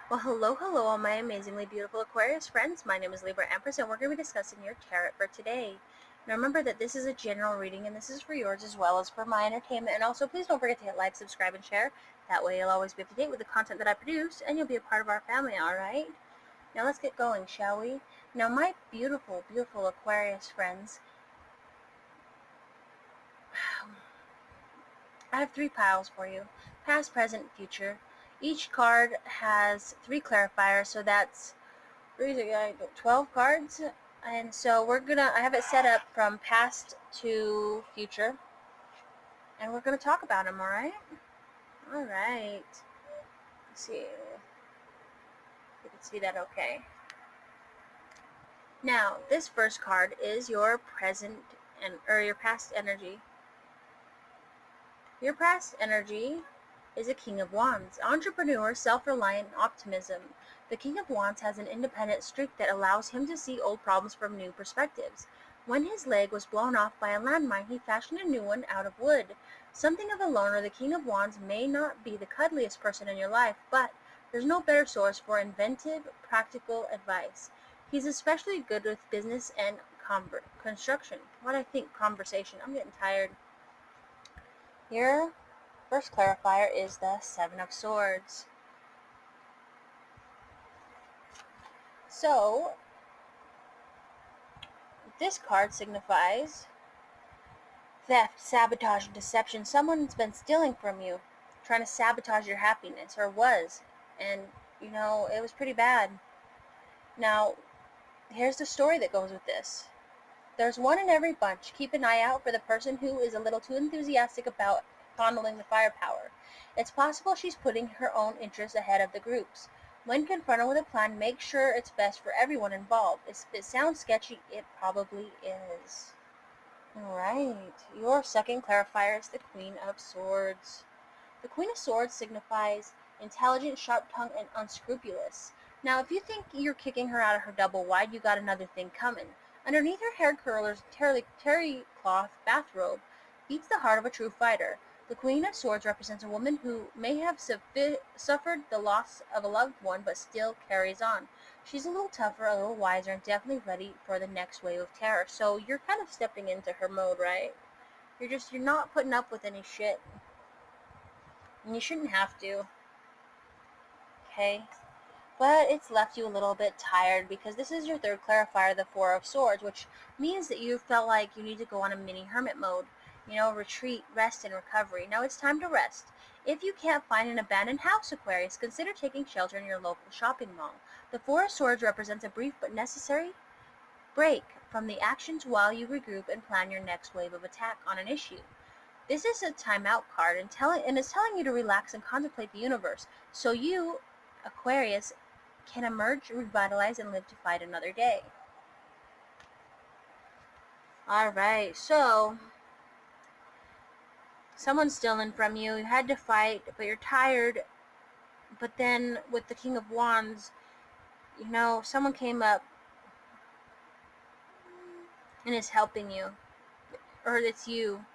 Well, hello, all my amazingly beautiful Aquarius friends. My name is Libra Empress, and we're going to be discussing your tarot for today. Now, remember that this is a general reading, and this is for yours as well as for my entertainment. And also, please don't forget to hit like, subscribe, and share. That way, you'll always be up to date with the content that I produce, and you'll be a part of our family, alright? Now, let's get going, shall we? Now, my beautiful, beautiful Aquarius friends, I have 3 piles for you. Past, present, future. Each card has 3 clarifiers, so that's 12 cards, and so I have it set up from past to future, and we're gonna talk about them. Alright, let's see if you can see that okay. Now this first card is your present or your past energy. Your past energy is a King of Wands. Entrepreneur, self-reliant, optimism. The King of Wands has an independent streak that allows him to see old problems from new perspectives. When his leg was blown off by a landmine, he fashioned a new one out of wood. Something of a loner, the King of Wands may not be the cuddliest person in your life, but there's no better source for inventive, practical advice. He's especially good with business and construction. What I think conversation. I'm getting tired. Your first clarifier is the Seven of Swords. So, this card signifies theft, sabotage, and deception. Someone's been stealing from you, trying to sabotage your happiness, or was. And, it was pretty bad. Now, here's the story that goes with this. There's one in every bunch. Keep an eye out for the person who is a little too enthusiastic about fondling the firepower. It's possible she's putting her own interests ahead of the group's. When confronted with a plan, make sure it's best for everyone involved. If it sounds sketchy, it probably is. Alright, your second clarifier is the Queen of Swords. The Queen of Swords signifies intelligent, sharp-tongued, and unscrupulous. Now, if you think you're kicking her out of her double wide, you got another thing coming. Underneath her hair curler's terry cloth bathrobe beats the heart of a true fighter. The Queen of Swords represents a woman who may have suffered the loss of a loved one, but still carries on. She's a little tougher, a little wiser, and definitely ready for the next wave of terror. So you're kind of stepping into her mode, right? You're not putting up with any shit. And you shouldn't have to. Okay? But it's left you a little bit tired because this is your third clarifier, the Four of Swords, which means that you felt like you need to go on a mini hermit mode. Retreat, rest, and recovery. Now it's time to rest. If you can't find an abandoned house, Aquarius, consider taking shelter in your local shopping mall. The Four of Swords represents a brief but necessary break from the actions while you regroup and plan your next wave of attack on an issue. This is a timeout card and is telling you to relax and contemplate the universe, so you, Aquarius, can emerge, revitalize, and live to fight another day. Alright, so someone's stealing from you. You had to fight, but you're tired. But then with the King of Wands, someone came up and is helping you. Or it's you.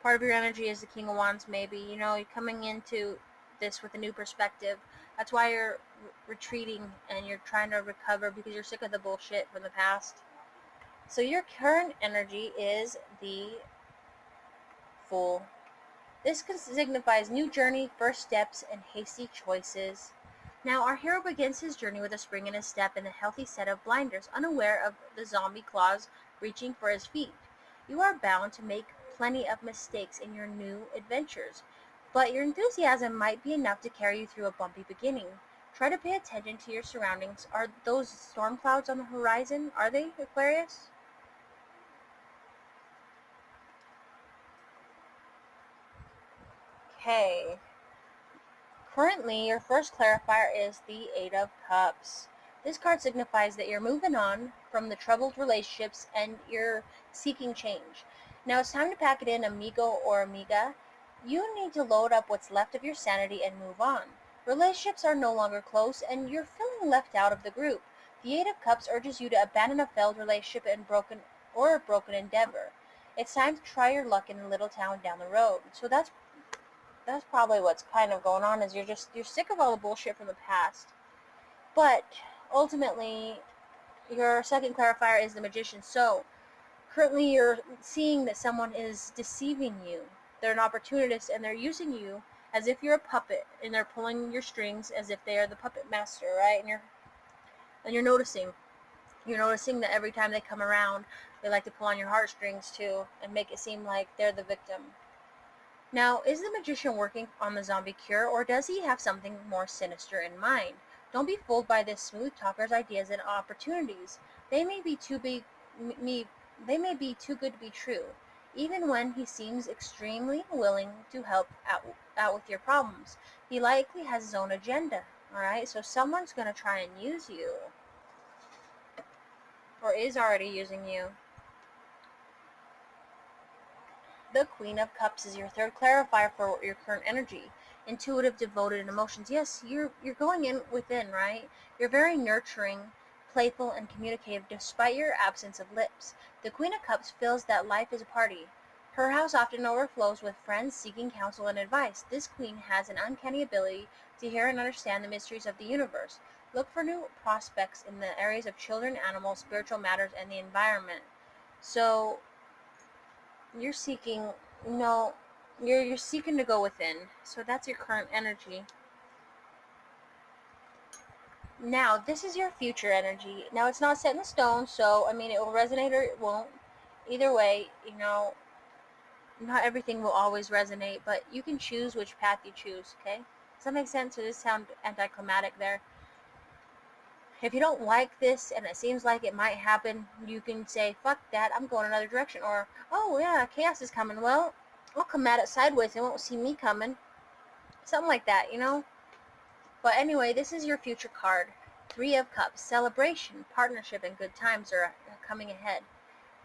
Part of your energy is the King of Wands, maybe. You're coming into this with a new perspective. That's why you're retreating and you're trying to recover because you're sick of the bullshit from the past. So your current energy is the Fool. This signifies new journey, first steps, and hasty choices. Now, our hero begins his journey with a spring in his step and a healthy set of blinders, unaware of the zombie claws reaching for his feet. You are bound to make plenty of mistakes in your new adventures, but your enthusiasm might be enough to carry you through a bumpy beginning. Try to pay attention to your surroundings. Are those storm clouds on the horizon? Are they, Aquarius? Okay. Currently, your first clarifier is the Eight of Cups. This card signifies that you're moving on from the troubled relationships and you're seeking change. Now it's time to pack it in, amigo or amiga. You need to load up what's left of your sanity and move on. Relationships are no longer close and you're feeling left out of the group. The Eight of Cups urges you to abandon a failed relationship and a broken endeavor. It's time to try your luck in a little town down the road. So that's probably what's kind of going on is you're sick of all the bullshit from the past. But ultimately, your second clarifier is the Magician. So currently you're seeing that someone is deceiving you. They're an opportunist and they're using you as if you're a puppet, and they're pulling your strings as if they are the puppet master, right? And you're noticing that every time they come around, they like to pull on your heartstrings too and make it seem like they're the victim. Now, is the Magician working on the zombie cure, or does he have something more sinister in mind? Don't be fooled by this smooth talker's ideas and opportunities. They may be too big, me, they may be too good to be true, even when he seems extremely willing to help out with your problems. He likely has his own agenda, alright? So someone's going to try and use you, or is already using you. The Queen of Cups is your third clarifier for your current energy. Intuitive, devoted, and emotions. Yes, you're going in within, right? You're very nurturing, playful, and communicative despite your absence of lips. The Queen of Cups feels that life is a party. Her house often overflows with friends seeking counsel and advice. This queen has an uncanny ability to hear and understand the mysteries of the universe. Look for new prospects in the areas of children, animals, spiritual matters, and the environment. So you're seeking, no, you're seeking to go within. So that's your current energy. Now, this is your future energy. Now, it's not set in stone, so, I mean, it will resonate or it won't. Either way, not everything will always resonate, but you can choose which path you choose, okay? Does that make sense? Or does this sound anticlimactic there? If you don't like this and it seems like it might happen, you can say, fuck that, I'm going another direction. Or, oh yeah, chaos is coming. Well, I'll come at it sideways. They won't see me coming. Something like that, But anyway, this is your future card. Three of Cups. Celebration, partnership, and good times are coming ahead.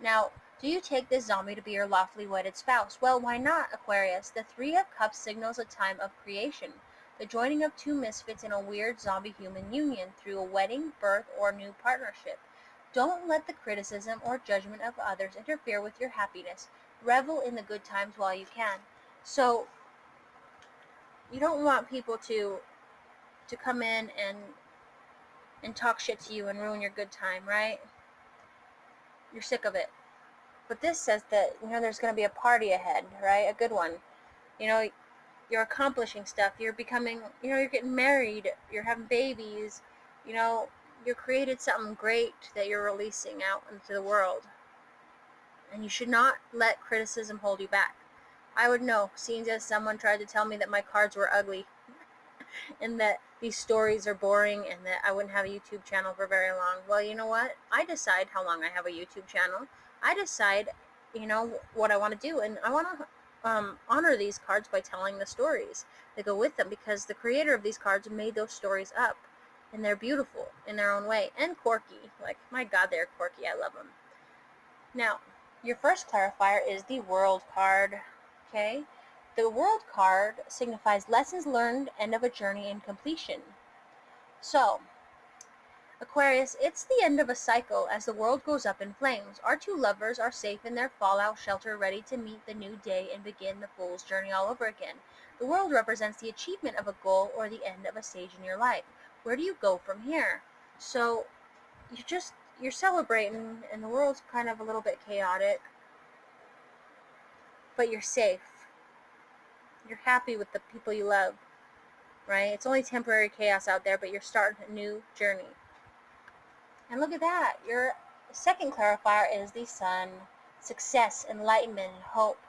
Now, do you take this zombie to be your lawfully wedded spouse? Well, why not, Aquarius? The Three of Cups signals a time of creation, the joining of two misfits in a weird zombie-human union through a wedding, birth, or new partnership. Don't let the criticism or judgment of others interfere with your happiness. Revel in the good times while you can. So, you don't want people to come in and talk shit to you and ruin your good time, right? You're sick of it. But this says that, there's going to be a party ahead, right? A good one. You're accomplishing stuff. You're becoming, you're getting married. You're having babies. You created something great that you're releasing out into the world. And you should not let criticism hold you back. I would know, seeing as someone tried to tell me that my cards were ugly and that these stories are boring and that I wouldn't have a YouTube channel for very long. Well, you know what? I decide how long I have a YouTube channel. I decide, what I want to do, and I want to honor these cards by telling the stories that go with them, because the creator of these cards made those stories up, and they're beautiful in their own way, and quirky. Like, my God, they're quirky. I love them. Now, your first clarifier is the World card, okay? The World card signifies lessons learned, end of a journey, and completion. So, Aquarius, it's the end of a cycle as the world goes up in flames. Our two lovers are safe in their fallout shelter, ready to meet the new day and begin the fool's journey all over again. The world represents the achievement of a goal or the end of a stage in your life. Where do you go from here? So, you're celebrating, and the world's kind of a little bit chaotic, but you're safe. You're happy with the people you love, right? It's only temporary chaos out there, but you're starting a new journey. And look at that. Your second clarifier is the Sun. Success, enlightenment, and hope.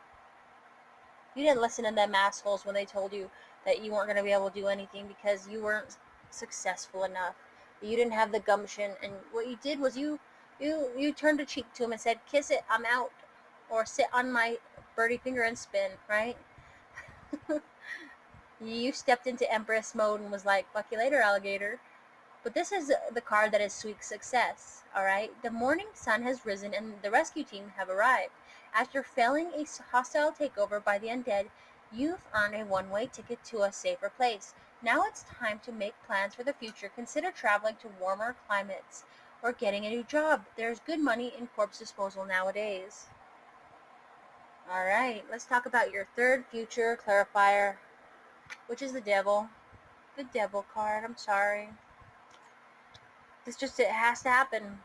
You didn't listen to them assholes when they told you that you weren't going to be able to do anything because you weren't successful enough. You didn't have the gumption, and what you did was you turned a cheek to them and said, kiss it, I'm out. Or sit on my birdie finger and spin, right? You stepped into Empress mode and was like, fuck you later, alligator. But this is the card that is sweet success, alright? The morning sun has risen and the rescue team have arrived. After failing a hostile takeover by the undead, you've earned a one-way ticket to a safer place. Now it's time to make plans for the future. Consider traveling to warmer climates or getting a new job. There's good money in corpse disposal nowadays. Alright, let's talk about your third future clarifier, which is the Devil. The Devil card, I'm sorry. It has to happen.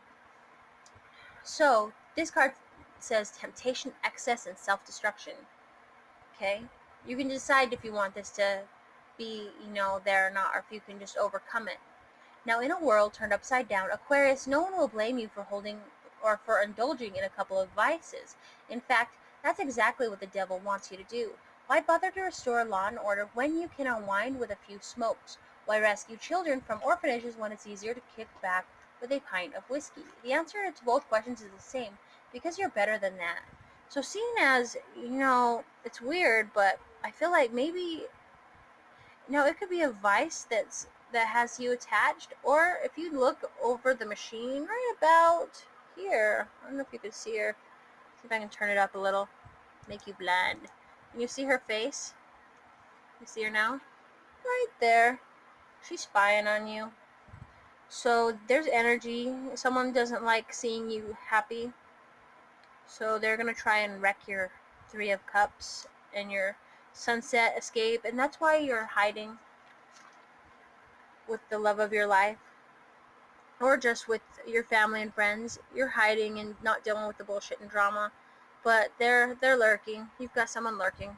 So this card says temptation, excess, and self-destruction. Okay, you can decide if you want this to be, there or not, or if you can just overcome it. Now, in a world turned upside down, Aquarius, no one will blame you for holding or for indulging in a couple of vices. In fact, that's exactly what the devil wants you to do. Why bother to restore law and order when you can unwind with a few smokes? Why rescue children from orphanages when it's easier to kick back with a pint of whiskey? The answer to both questions is the same, because you're better than that. So seeing as, it's weird, but I feel like maybe, it could be a vice that has you attached, or if you look over the machine right about here, I don't know if you can see her. See if I can turn it up a little, make you blind. Can you see her face? You see her now? Right there. She's spying on you. So there's energy. Someone doesn't like seeing you happy, so they're gonna try and wreck your Three of Cups and your Sunset escape, and that's why you're hiding with the love of your life, or just with your family and friends. You're hiding and not dealing with the bullshit and drama, but they're lurking. You've got someone lurking,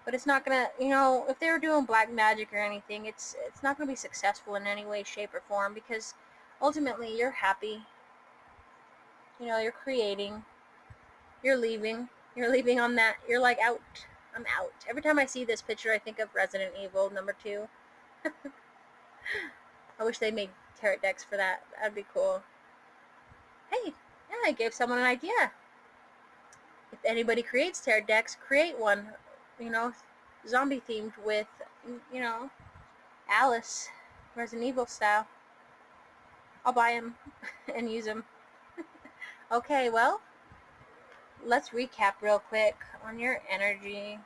but it's not gonna, if they were doing black magic or anything, it's not gonna be successful in any way, shape, or form, because ultimately you're happy. You're creating. You're leaving on that. You're like, out. I'm out. Every time I see this picture, I think of Resident Evil #2. I wish they made tarot decks for that. That'd be cool. Hey, yeah, I gave someone an idea. If anybody creates tarot decks, create one, zombie themed with, Alice, Resident Evil style. I'll buy them and use them. Okay, well, let's recap real quick on your energy.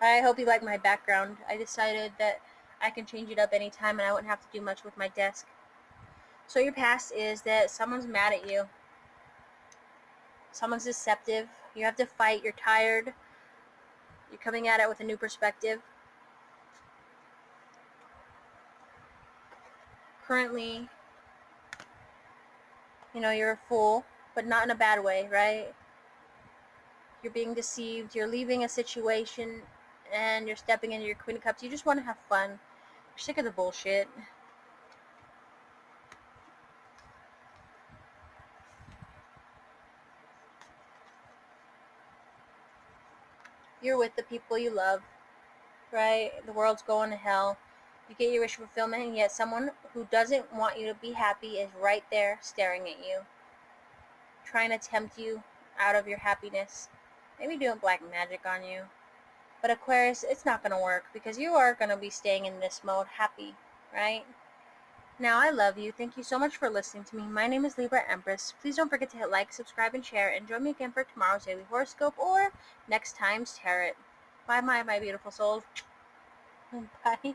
I hope you like my background. I decided that I can change it up anytime and I wouldn't have to do much with my desk. So your past is that someone's mad at you. Someone's deceptive. You have to fight. You're tired. You're coming at it with a new perspective. Currently, you're a fool, but not in a bad way, right? You're being deceived. You're leaving a situation and you're stepping into your Queen of Cups. You just want to have fun. You're sick of the bullshit. You're with the people you love, right? The world's going to hell. You get your wish fulfillment, and yet someone who doesn't want you to be happy is right there staring at you, trying to tempt you out of your happiness, maybe doing black magic on you. But Aquarius, it's not going to work, because you are going to be staying in this mode happy, right? Now, I love you. Thank you so much for listening to me. My name is Libra Empress. Please don't forget to hit like, subscribe, and share, and join me again for tomorrow's daily horoscope or next time's tarot. Bye, my beautiful souls. Bye.